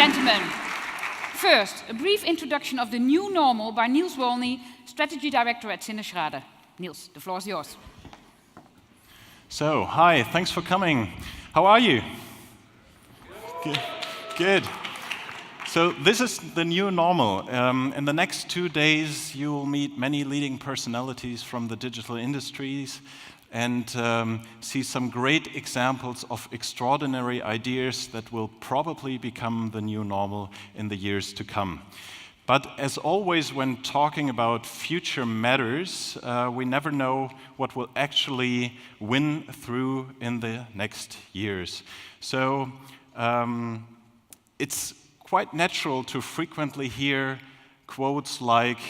gentlemen. First, a brief introduction of the new normal by Nils Wollny, Strategy Director at SinnerSchrader. Nils, the floor is yours. So, hi, thanks for coming. How are you? Good. Good. So this is the new normal. In the next 2 days, you will meet many leading personalities from the digital industries and see some great examples of extraordinary ideas that will probably become the new normal in the years to come. But as always, when talking about future matters, we never know what will actually win through in the next years. So it's quite natural to frequently hear quotes like,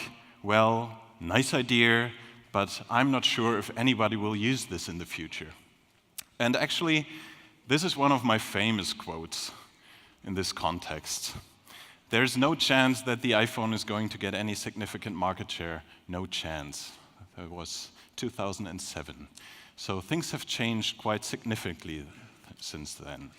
well, nice idea, but I'm not sure if anybody will use this in the future. And actually, this is one of my famous quotes in this context. There's no chance that the iPhone is going to get any significant market share. No chance. That was 2007. So things have changed quite significantly since then.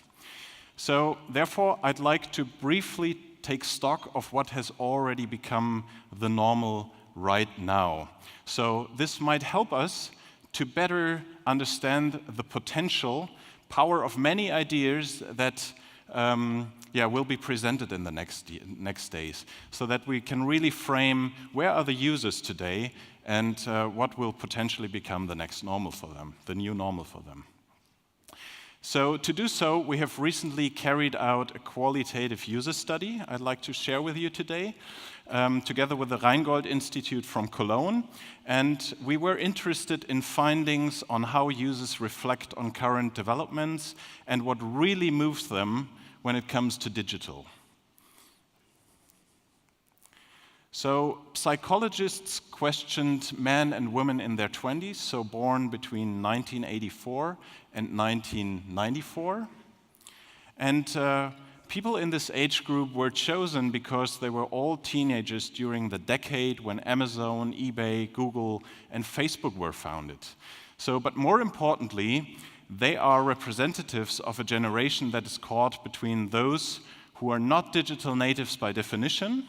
So therefore, I'd like to briefly take stock of what has already become the normal right now. So this might help us to better understand the potential power of many ideas that will be presented in the next days, so that we can really frame where are the users today and what will potentially become the next normal for them, the new normal for them. So to do so, we have recently carried out a qualitative user study I'd like to share with you today, together with the Rheingold Institute from Cologne. And we were interested in findings on how users reflect on current developments and what really moves them when it comes to digital. So psychologists questioned men and women in their 20s, so born between 1984 and 1994. And people in this age group were chosen because they were all teenagers during the decade when Amazon, eBay, Google, and Facebook were founded. So, but more importantly, they are representatives of a generation that is caught between those who are not digital natives by definition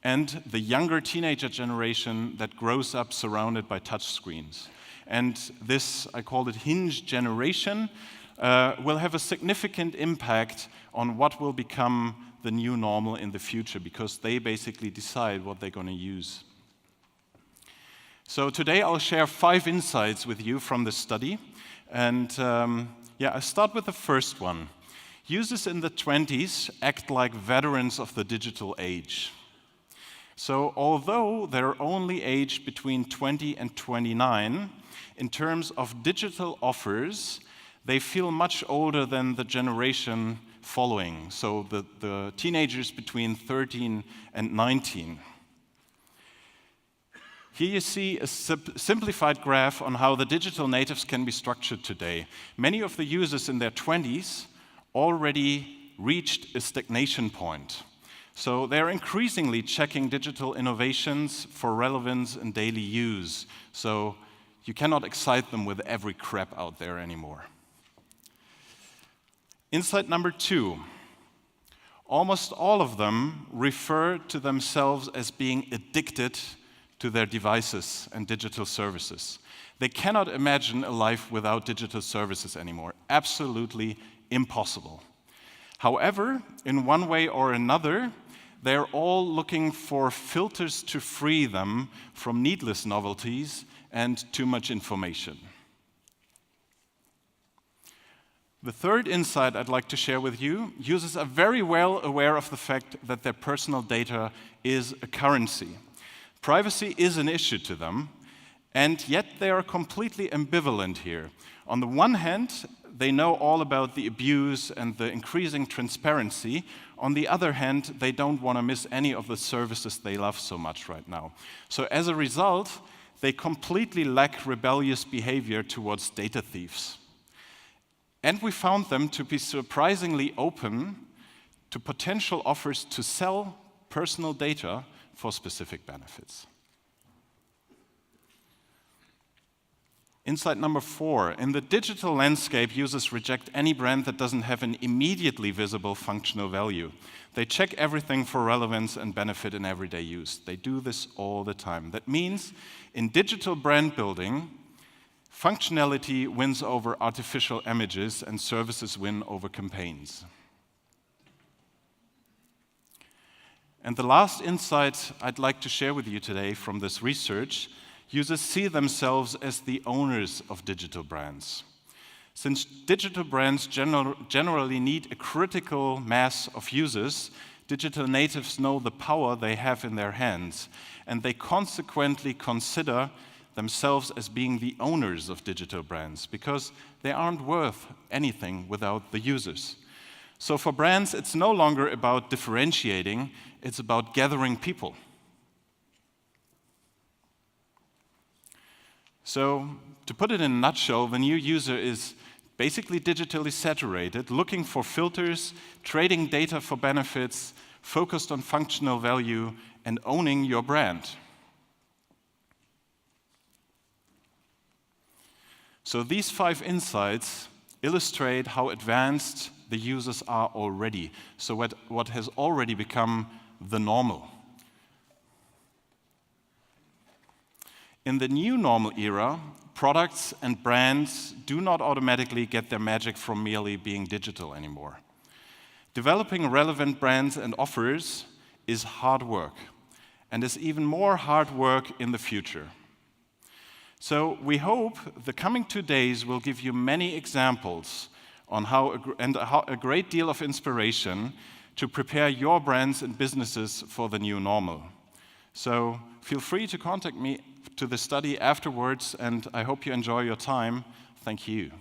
and the younger teenager generation that grows up surrounded by touchscreens. And this, I call it hinge generation, will have a significant impact on what will become the new normal in the future, because they basically decide what they're going to use. So today I'll share 5 insights with you from this study. And I start with the first one. Users in the 20s act like veterans of the digital age. So although they're only aged between 20 and 29, in terms of digital offers, they feel much older than the generation following, so the teenagers between 13 and 19. Here you see a simplified graph on how the digital natives can be structured today. Many of the users in their 20s already reached a stagnation point. So they're increasingly checking digital innovations for relevance and daily use. So you cannot excite them with every crap out there anymore. Insight number 2. Almost all of them refer to themselves as being addicted to their devices and digital services. They cannot imagine a life without digital services anymore. Absolutely impossible. However, in one way or another, they're all looking for filters to free them from needless novelties and too much information. The third insight I'd like to share with you, users are very well aware of the fact that their personal data is a currency. Privacy is an issue to them, and yet they are completely ambivalent here. On the one hand, they know all about the abuse and the increasing transparency. On the other hand, they don't want to miss any of the services they love so much right now. So as a result, they completely lack rebellious behavior towards data thieves. And we found them to be surprisingly open to potential offers to sell personal data for specific benefits. Insight number 4, in the digital landscape, users reject any brand that doesn't have an immediately visible functional value. They check everything for relevance and benefit in everyday use. They do this all the time. That means in digital brand building, functionality wins over artificial images and services win over campaigns. And the last insight I'd like to share with you today from this research, users see themselves as the owners of digital brands. Since digital brands generally need a critical mass of users, digital natives know the power they have in their hands, and they consequently consider themselves as being the owners of digital brands because they aren't worth anything without the users. So for brands, it's no longer about differentiating, it's about gathering people. So, to put it in a nutshell, the new user is basically digitally saturated, looking for filters, trading data for benefits, focused on functional value, and owning your brand. So these 5 insights illustrate how advanced the users are already, so what has already become the normal. In the new normal era, products and brands do not automatically get their magic from merely being digital anymore. Developing relevant brands and offers is hard work, and is even more hard work in the future. So we hope the coming 2 days will give you many examples on how a great deal of inspiration to prepare your brands and businesses for the new normal. So feel free to contact me to the study afterwards, and I hope you enjoy your time. Thank you.